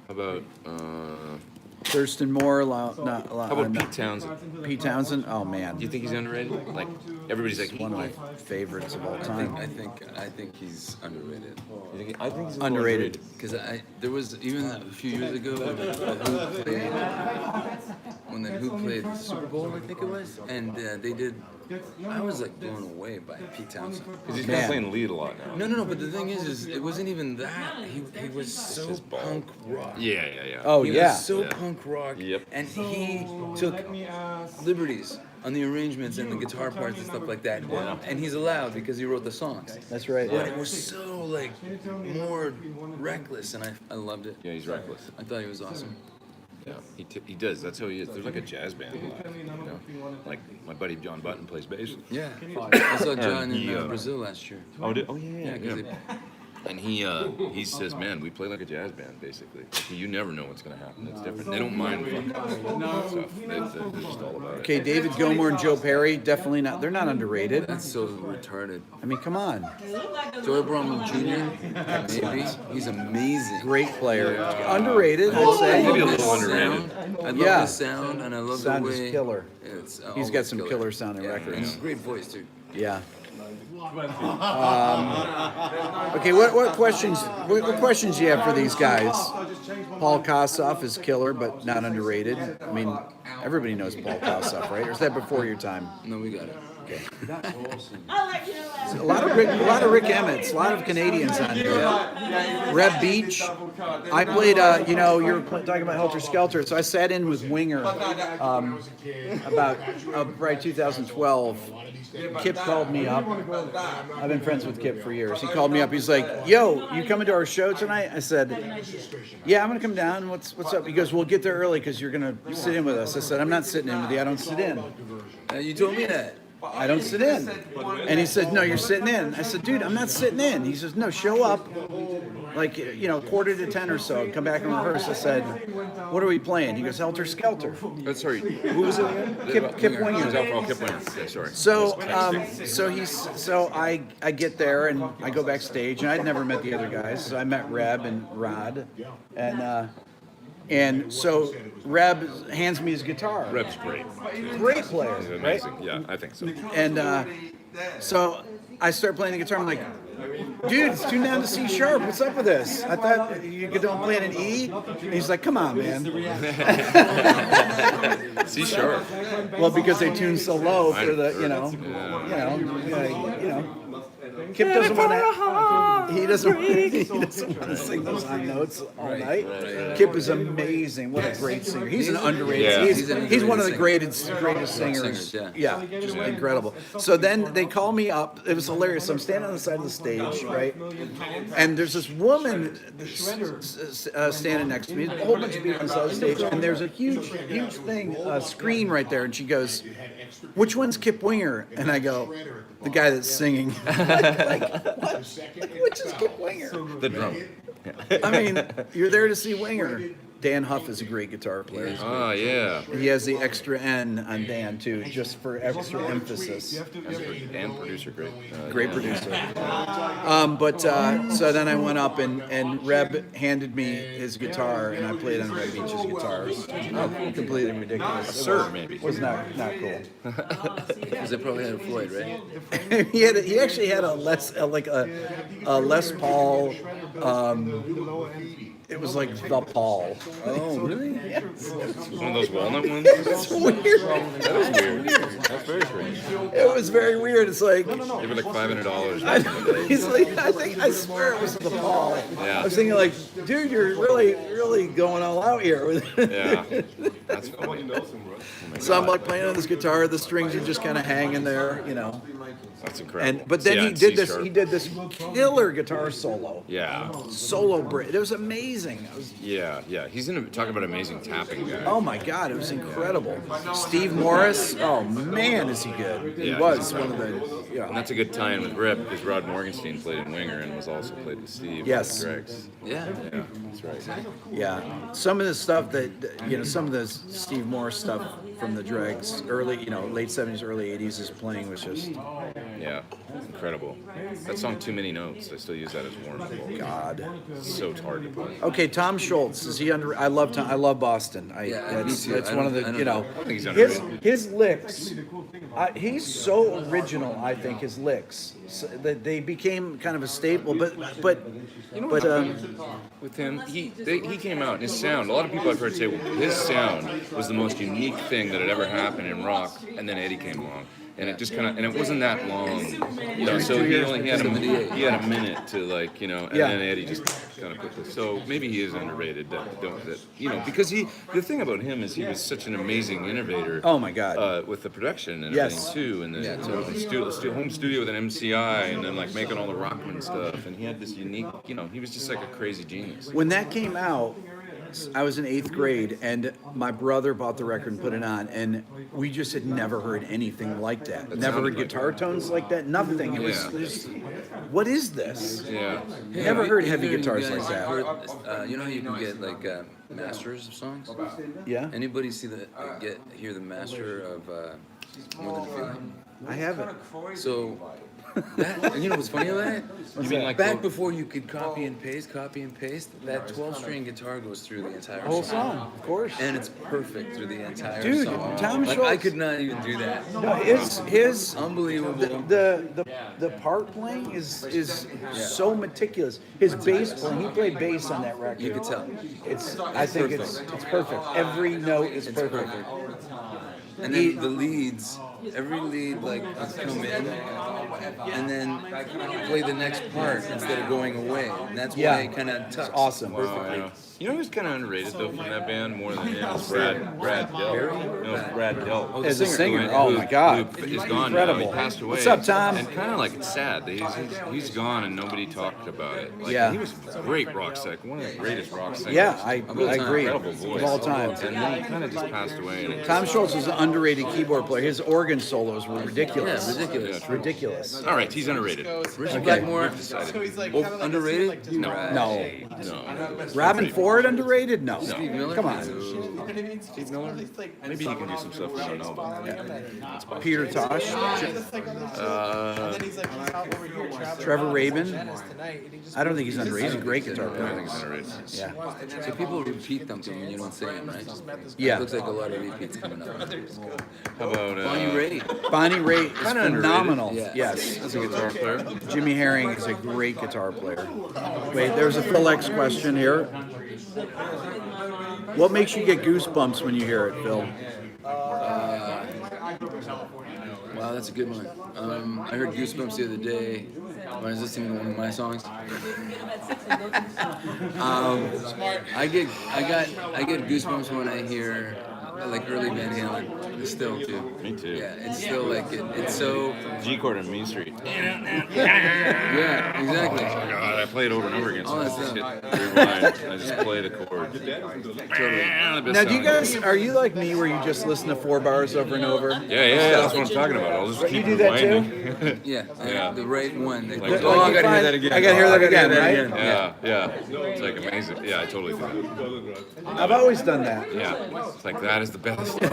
How about Thurston Moore, how about Pete Townsend? Pete Townsend. Oh man, Do you think he's underrated? Like everybody's like one of my favorites of all time. I think he's underrated. I think he's Underrated. Because there was even a few years ago when the Who played the Super Bowl, I think it was, and they did. I was like blown away by Pete Townsend. Because he's Man. not playing lead a lot now. No. But the thing is it wasn't even that. He was so his ball. punk rock. Yeah. Oh He yeah. was so Yeah. punk rock. Yep. And he took liberties on the arrangements and the guitar parts and stuff like that. And he's allowed because he wrote the songs. That's right. But it was so like more reckless, and I loved it. Yeah, he's reckless. I thought he was awesome. Yeah, he does. That's how he is. There's like a jazz band live, you know? Like my buddy John Button plays bass. Yeah, I saw John he, in Brazil last year. Oh Yeah, yeah. 'cause they- And he says, man, we play like a jazz band, basically. Like, you never know what's gonna happen. It's different. They don't mind fucking stuff. They're just all about it. Okay, David Gilmour and Joe Perry, definitely not. They're not underrated. That's so retarded. I mean, come on. Joey Brumman Jr. Maybe he's amazing. Great player. Underrated, I'd I say. Maybe a love little his underrated. sound. I love Yeah. his sound, and I love Sound the is way killer. It's He's always got some killer sounding Yeah, records. and great voice too. Yeah. Okay, what questions? What questions do you have for these guys? Paul Kossoff is killer, but not underrated. I mean, everybody knows Paul Kossoff, right? Or is that before your time? No, we got it. A lot of Rick Emmets, a lot of Canadians on here. Reb Beach. I played. You know, you were talking about Helter Skelter, so I sat in with Winger about right 2012. Kip called me up. I've been friends with Kip for years. He called me up. He's like, "Yo, you coming to our show tonight?" I said, "Yeah, I'm gonna come down. What's up?" He goes, "We'll get there early because you're gonna sit in with us." I said, "I'm not sitting in with you. I don't sit in. You told me that. I don't sit in." And he said, "No, you're sitting in." I said, "Dude, I'm not sitting in." He says, "No, show up like, you know, 9:45 or so. Come back and rehearse." I said, "What are we playing?" He goes, "Helter Skelter." Sorry, who was it again? Kip Winger. Oh, Kip Winger. Okay, sorry. So I get there and I go backstage, and I'd never met the other guys. So I met Reb and Rod, and so Reb hands me his guitar. Reb's great. Great player, He's right? amazing. Yeah, I think so. And so I start playing the guitar. I'm like, "Dude, it's tuned down to C sharp. What's up with this? I thought you could don't play it in E." And he's like, "Come on, man." C sharp. Well, because they tune so low for the, you know. Kip doesn't want to. He doesn't want to sing those high notes all night. Kip is amazing. What a great singer. He's an underrated. Yeah. He's one of the greatest singers. Singers, Yeah, just incredible. So then they call me up. It was hilarious. I'm standing on the side of the stage, right? And there's this woman standing next to me. A whole bunch of people on the side of the stage, and there's a huge thing, screen right there. And she goes, "Which one's Kip Winger?" And I go, "The guy that's singing." Like, what? Which is Kip Winger? The drum. I mean, you're there to see Winger. Dan Huff is a great guitar player. Oh, yeah. He has the extra N on Dan too, just for extra emphasis. And producer, great. Great producer. So then I went up and Reb handed me his guitar and I played on Reb Beach's guitars. Completely ridiculous. Sir, maybe. It was not cool. Because they probably had a Floyd, right? he actually had a Les Paul. It was like the Paul. Oh, really? Yes. One of those walnut ones? It's weird. That was weird. That's very strange. It was very weird. It's like They were like $500 back in the day. he's like, I swear it was the Paul. Yeah. I was thinking like, dude, you're really going all out here with Yeah. That's funny. Oh my So I'm God. like playing on this guitar, the strings are just kind of hanging there, you know. That's incredible. But then Yeah, he and did C this. sharp. He did this killer guitar solo. Yeah. Solo break. It was amazing. Yeah. He's talk about amazing tapping guy. Oh my God, it was incredible. Steve Morris. Oh man, is he good? He Yeah, was he's one of the. And that's a good tie-in with Reb because Rod Morgenstein played in Winger and was also played with Steve. Yes. Greg's. Yeah. Yeah, that's right. Yeah, some of the stuff that some of the Steve Morris stuff from the Dregs, late '70s, early '80s, is playing was just Yeah, incredible. That song, Too Many Notes, I still use that as warm vocal. God. It's so hard to play. Okay, Tom Schultz, is he under? I love Boston. Yeah, me too. That's I one of don't- the I don't know. I think he's his underrated. licks. He's so original. I think his licks that they became kind of a staple. But With him, he came out and his sound. A lot of people I've heard say his sound was the most unique thing that had ever happened in rock, and then Eddie came along. And it just kind of, and it wasn't that long, so he had a minute to and then Eddie just kind of put this. So maybe he is underrated. Because the thing about him is he was such an amazing innovator. Oh my God. With the production and Yes. everything too, and the home studio with an MCI, and then like making all the Rockman stuff, and he had this unique, he was just like a crazy genius. when that came out, I was in 8th grade, and my brother bought the record and put it on, and we just had never heard anything like that. Never sounded heard like guitar tones like that. Nothing. It was just, what is this? Yeah. Never heard heavy Either you guitars guys like that. heard, you know how you can get like masters of songs? Yeah, Anybody hear the master of More Than a Feeling? I haven't. So that, and you know what's funny about it? You mean like Back before you could copy and paste, that 12-string guitar goes through the entire Whole song, of course. and it's perfect through the entire Dude, song. Tom like, Schultz. I could not even do that. No, his Unbelievable. the part playing is so meticulous. His bass playing, he played bass on that record. You could tell. I think it's perfect. Every note is It's perfect. perfect. And then the leads, every lead like would come in and then play the next part instead of going away. And that's why it kind of tucks. Awesome. Perfectly. You know who's kind of underrated though from that band more than him is Brad Dell. No, Brad Dell. As a singer, Who- oh my God, who is gone incredible. now. He passed away. What's up, Tom? And kind of like it's sad that he's gone and nobody talked about it. Like, Yeah. he was a great rock singer, one of the greatest rock singers. Yeah, I agree. Incredible voice Of all time. And then he kind of just passed away. And Tom Schultz was an underrated keyboard player. His organ solos were ridiculous. Yeah, ridiculous. Ridiculous. all right, he's underrated. Richard Blackmore, Underrated? No. No. No. Robin Ford underrated? No. Steve Miller. Come on. Steve Miller? Maybe he can do some stuff we don't know about. Peter Tosh, Trevor Rabin. I don't think he's underrated. He's a great guitar I player. think he's underrated. Yeah. So people repeat something when you don't say them, right? Yeah. Looks like a lot of repeats coming up. How about Bonnie Raitt. Bonnie Raitt is Kinda underrated. phenomenal. Yeah. Yes. As a guitar player? Jimmy Herring is a great guitar player. Wait, there's a Phil X question here. What makes you get goosebumps when you hear it, Phil? Wow, that's a good one. I heard Goosebumps the other day when I was listening to one of my songs. I get goosebumps when I hear like early Van Halen, still too. Me too. Yeah, it's still like it's so. G chord on Mean Street. Yeah, exactly. Oh God, I play it over and over again. So All I that just stuff. hit rewind. I just play the chord. Totally. Now, do you guys, are you like me where you just listen to 4 bars over and over? Yeah, that's what I'm talking about. I'll just keep You do that too? rewinding. Yeah, the right one. Like, Like, oh, I gotta hear that again. I gotta hear that again, right? Yeah. It's like amazing. Yeah, I totally do that. I've always done that. Yeah. It's like that is the best. I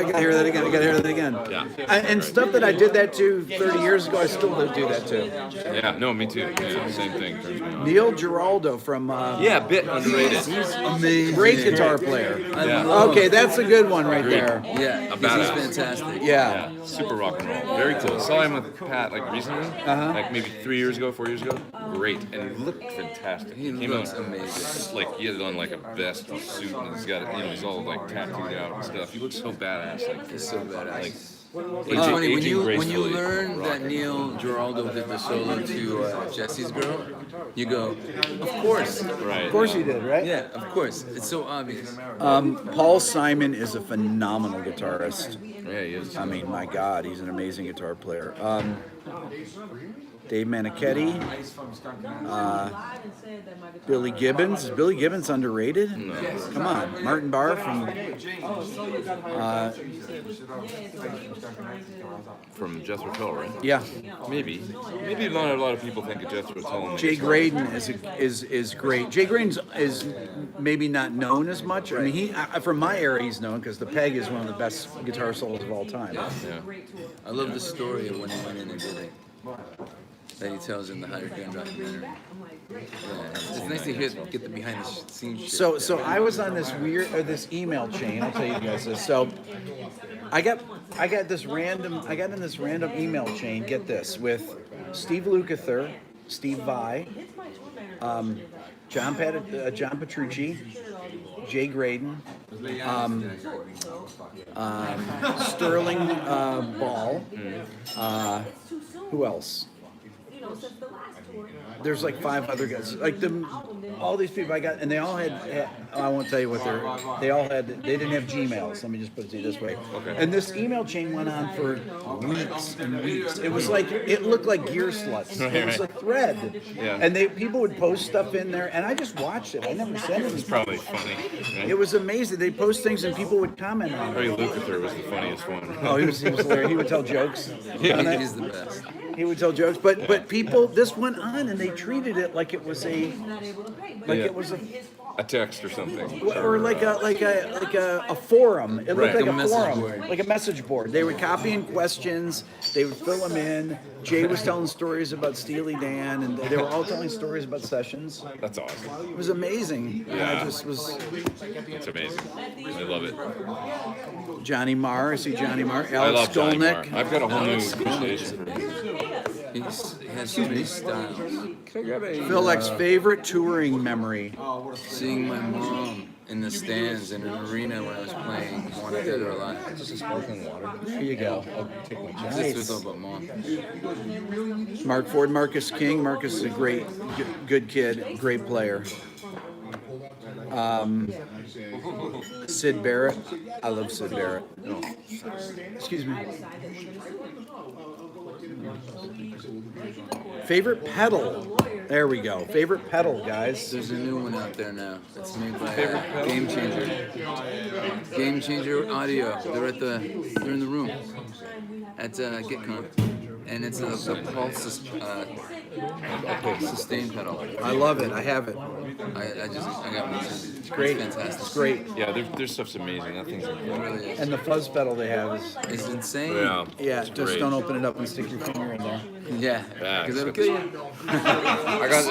gotta hear that again. I gotta hear that again. Yeah. And stuff that I did that to 30 years ago, I still do that too. Yeah, no, me too. Yeah, same thing. Turns me on. Neil Giraldo from Yeah, a bit underrated. Amazing. great guitar player. Yeah. Okay, that's a good one right there. Yeah, A he's badass. fantastic. Yeah. Yeah, super rock and roll. Very cool. Saw him with Pat like recently, like maybe 3 years ago, 4 years ago. Great, and he looked fantastic. He Came looks out amazing. Like he had on like a vest and suit, and he's got he's all like tattooed out and stuff. He looks so badass. Like He's so badass. Like, It's funny when you gracefully. learn that Neil Giraldo did the solo to Jesse's Girl, you go, of course. Right. Of course he did, right? Yeah, of course. It's so obvious. Paul Simon is a phenomenal guitarist. Yeah, he is. I mean, my God, he's an amazing guitar player. Dave Manichetti, Billy Gibbons. Is Billy Gibbons underrated? No. Come on, Martin Barr From Jethro Tull, right? yeah. Maybe not a lot of people think of Jethro Tull. Jay Graydon is great. Jay Graydon is maybe not known as much. I mean, from my era he's known because the Peg is one of the best guitar solos of all time. Yeah. I love the story of when he went in and did it. That he tells in the Hired Gun documentary. Yeah, it's nice to get the behind the scenes shit. So I was on this this email chain. I'll tell you guys this. So I got in this random email chain. Get this, with Steve Lukather, Steve Vai, John Petrucci, Jay Graydon, Sterling Ball. Who else? There's like 5 other guys. Like all these people I got, and they all had I won't tell you what they didn't have Gmails. Let me just put it to you this way. Okay. And this email chain went on for weeks and weeks. It was like, it looked like Gear Sluts. It was a thread. Yeah. And people would post stuff in there, and I just watched it. I never said It's anything. probably funny. Right? It was amazing. They'd post things and people would comment on Harry it. Lukather was the funniest one. Oh, he was hilarious. He would tell jokes. He's the best. He would tell jokes, but people, this went on and they treated it like it was a A text or something. or like a forum. It looked Right. like Like a a message forum, board. like a message board. They would copy in questions. They would fill them in. Jay was telling stories about Steely Dan, and they were all telling stories about sessions. That's awesome. It was amazing. And I Yeah. just was It's amazing. I love it. Johnny Marr. I see Johnny Marr. I Alex love Johnny Marr. Skolnick. I've got a whole new appreciation for him. He has so many styles. Phil X's favorite touring memory. Seeing my mom in the stands in an arena when I was playing One Dead or Alive. Just a sparkling water. There you go. This was all about mom. Mark Ford, Marcus King. Marcus is a great, good kid, great player. Sid Barrett. I love Sid Barrett. Oh, excuse me. Favorite pedal. There we go. Favorite pedal, guys. There's a new one out there now. It's made by Game Changer. Game Changer Audio. They're in the room at GitCon, and it's a pulse sustain pedal. I love it. I have it. I got one. It's Great. fantastic. It's great. Yeah, their stuff's amazing. That thing's It incredible. really is. And the fuzz pedal they have is, It's insane. yeah, it's just great. don't open it up and stick your finger in there. Yeah. Yeah, Because it'll kill you. I got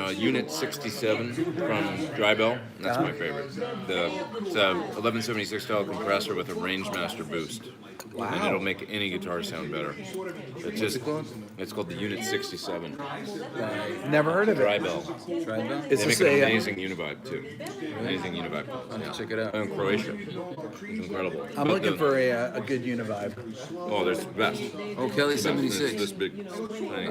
this Unit 67 from Drybell. That's my favorite. It's a 1176 style compressor with a Rangemaster boost. Wow. And it'll make any guitar sound better. It's just it's called the Unit 67. Never heard of it. Drybell. Try it out. Is They this make an a? amazing univibe too. Amazing univibe. Yeah. Check it out. In Croatia. It's incredible. I'm looking for a good univibe. Oh, there's the best. Oh, Kelly This 76. big thing.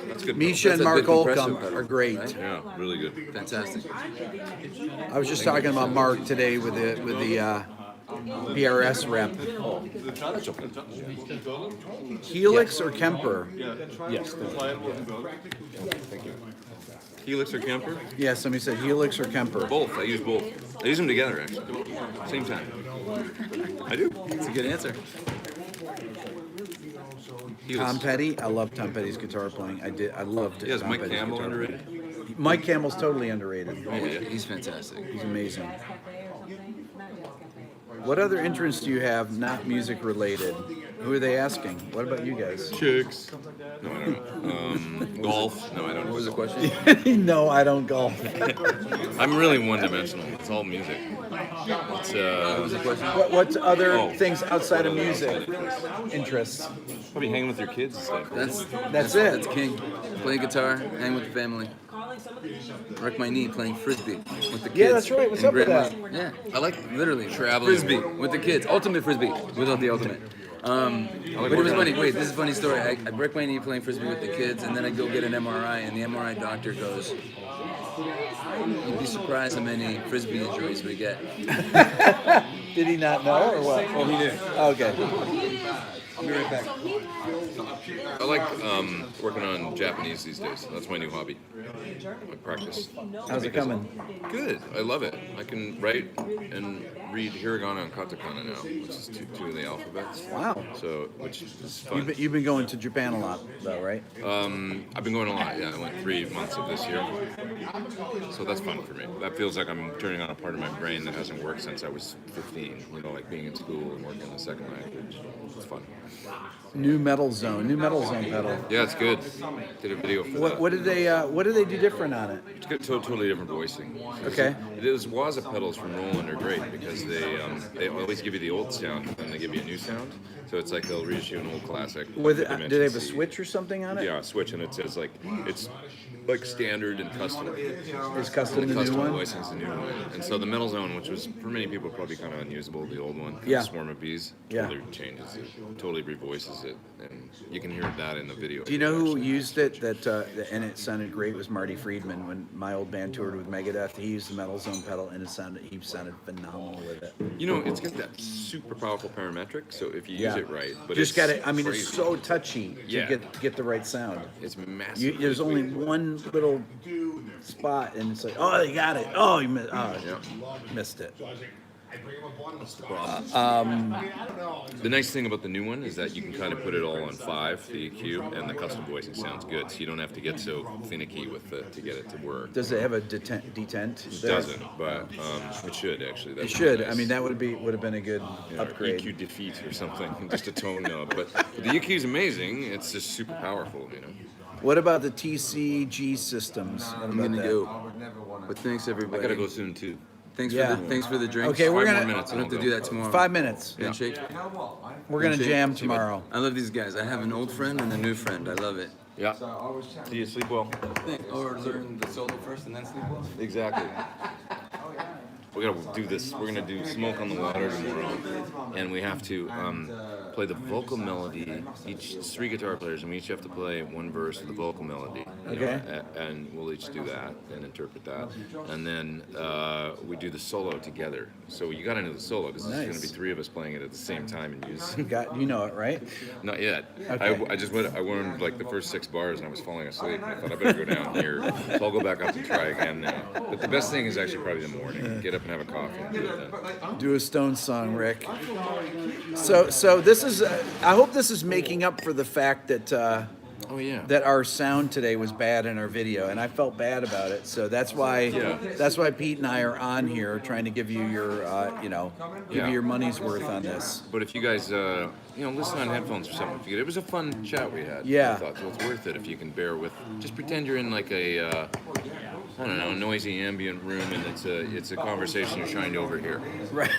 That's good. Misha and That's a Mark good compressor Holcomb pedal, are great. right? Yeah, really good. Fantastic. I was just talking about Mark today with the PRS rep. Helix or Kemper? Yes. Thank you. Helix or Kemper? Yeah, somebody said Helix or Kemper. Both. I use both. I use them together, actually. Same time. I do. That's a good answer. Helix. Tom Petty, I love Tom Petty's guitar playing. I loved it. Yeah, is Tom Mike Petty's Campbell guitar underrated? playing. Mike Campbell's totally underrated. Yeah, he's fantastic. He's amazing. What other interests do you have not music related? Who are they asking? What about you guys? Chicks. No, I don't know. Golf. No, I don't know. What was the question? No, I don't golf. I'm really one-dimensional. It's all music. It's, What was the question? What's other Oh. things outside of music interests? probably hanging with your kids and stuff. That's it. That's king. Play guitar, hang with the family. Wreck my knee playing frisbee with the kids. Yeah, that's right. What's and up with grandma. Yeah, I like literally Traveling. frisbee with the kids. Ultimate frisbee without the ultimate. But it was funny. Wait, this is a funny story. I break my knee playing frisbee with the kids, and then I go get an MRI, and the MRI doctor goes, "You'd be surprised how many frisbee injuries we get." Did he not know or what? Oh, he did. Okay. I'll be right back. I like working on Japanese these days. That's my new hobby. I practice. How's it coming? Good. I love it. I can write and read hiragana and katakana now, which is two of the alphabets. Wow. So, which is fun. You've been going to Japan a lot, though, right? I've been going a lot. Yeah, I went 3 months of this year. So that's fun for me. That feels like I'm turning on a part of my brain that hasn't worked since I was 15. You know, like being in school and working the second language. It's fun. New Metal Zone pedal. Yeah, it's good. Did a video for that. What did they do different on it? It's got totally different voicing. Okay. Those Waza pedals from Roland are great because they always give you the old sound and then they give you a new sound. So it's like they'll reissue an old classic. Do they have a C. switch or something on it? Yeah, a switch, and it says like it's like standard and custom. Is custom the new Custom one? voicing's the new one. And so the Metal Zone, which was for many people probably kind of unusable, the old one, Yeah. Swarm of Bees, Yeah. totally changes it, totally revoices it, and you can hear that in the video. Do you know who used it? And it sounded great. Was Marty Friedman when my old band toured with Megadeth. He used the Metal Zone pedal, and he sounded phenomenal with it. You know, it's got that super powerful parametric, so if you use Yeah. it right, but Just it's got it. I mean, crazy. it's so touchy Yeah. to get the right sound. It's massive. There's only one little spot, and it's like, oh, you got it. Oh, you missed it. That's the problem. The nice thing about the new one is that you can kind of put it all on 5, the EQ, and the custom voicing sounds good, so you don't have to get so finicky with it to get it to work. Does it have a detent? It doesn't, but it should actually. It That's should. nice. I mean, that would have been a good upgrade. EQ defeat or something, just a tone knob. But the EQ is amazing. It's just super powerful, you know. What about the TCG systems? What I'm about gonna that? go. But thanks I everybody. gotta go soon too. Thanks Yeah. for the drinks. Okay, we're 5 more gonna minutes. We'll have to do that tomorrow. 5 minutes. Handshake. We're gonna Handshake. jam tomorrow. I love these guys. I have an old friend and a new friend. I love it. Yeah. See you. Sleep well. Or learn the solo first and then sleep well. Exactly. We gotta do this. We're gonna do Smoke on the Water tomorrow, and we have to play the vocal melody. It's 3 guitar players, and we each have to play one verse of the vocal melody. You know, Okay. and we'll each do that and interpret that, and then we do the solo together. So you gotta know the solo because there's Nice. gonna be 3 of us playing it at the same time and use. You know it, right? Not yet. Okay. I just went. I learned like the first 6 bars and I was falling asleep. And I thought I better go down here. So I'll go back up and try again now. But the best thing is actually probably the morning. Get up and have a coffee. And do it then. Do a Stone song, Rick. So this is. I hope this is making up for the fact that Oh yeah. that our sound today was bad in our video, and I felt bad about it. So that's why Pete and I are on here trying to give you your give you your money's worth on this. But if you guys listen on headphones or something, if you it was a fun chat we had. Yeah. I thought so. It's worth it if you can bear with. Just pretend you're in like a. I don't know, a noisy ambient room, and it's a conversation you're trying to overhear. Right.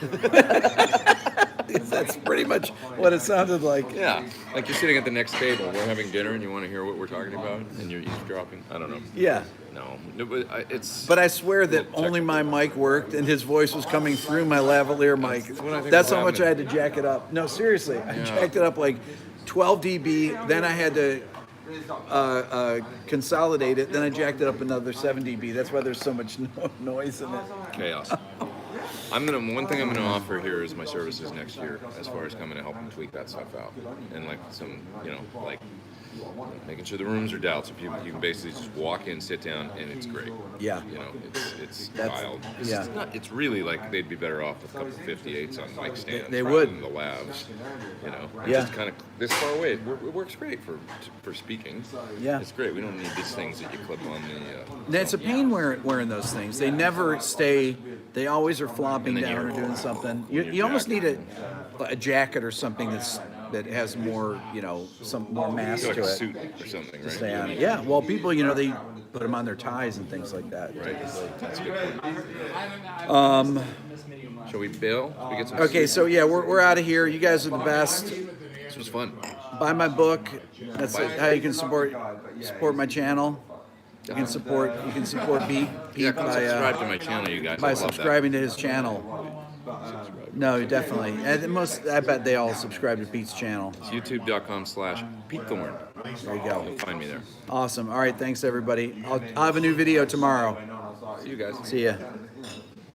That's pretty much what it sounded like. Yeah, like you're sitting at the next table, we're having dinner, and you want to hear what we're talking about, and you're eavesdropping. I don't know. Yeah. No, but it's. But I swear that only my mic worked, and his voice was coming through my lavalier mic. That's what I think That's was how much I had happening. to jack it up. No, seriously, I jacked it up like 12 dB. Then I had to consolidate it. Then I jacked it up another 7 dB. That's why there's so much noise in it. Chaos. One thing I'm gonna offer here is my services next year, as far as coming to help them tweak that stuff out, and like some, like making sure the rooms are dialed, so you can basically just walk in, sit down, and it's great. Yeah. It's That's- wild. yeah. It's really like they'd be better off with a couple 58s on mic stands. They rather would. than the labs. Yeah. Just kind of this far away. It works great for speaking. Yeah. It's great. We don't need these things that you clip on the. That's a pain wearing those things. They never stay. They always are flopping And then down or you're- doing something. your You almost need jacket. a jacket or something that has more, some more mass Like to a it. suit or something, right? Stay on it. Yeah. Well, people, they put them on their ties and things like that. Right. That's a good point. Shall we bail? We get some Okay, so yeah, we're out of here. You guys are the best. This was fun. Buy my book. That's how you can support my channel. You can support Pete Yeah, come by subscribe to my channel, you guys. I by love subscribing to his channel. No, definitely. And I bet they all subscribe to Pete's channel. that. It's youtube.com/Pete Thorn. There you go. You'll find me there. Awesome. All right, thanks everybody. I'll have a new video tomorrow. See you guys. See ya.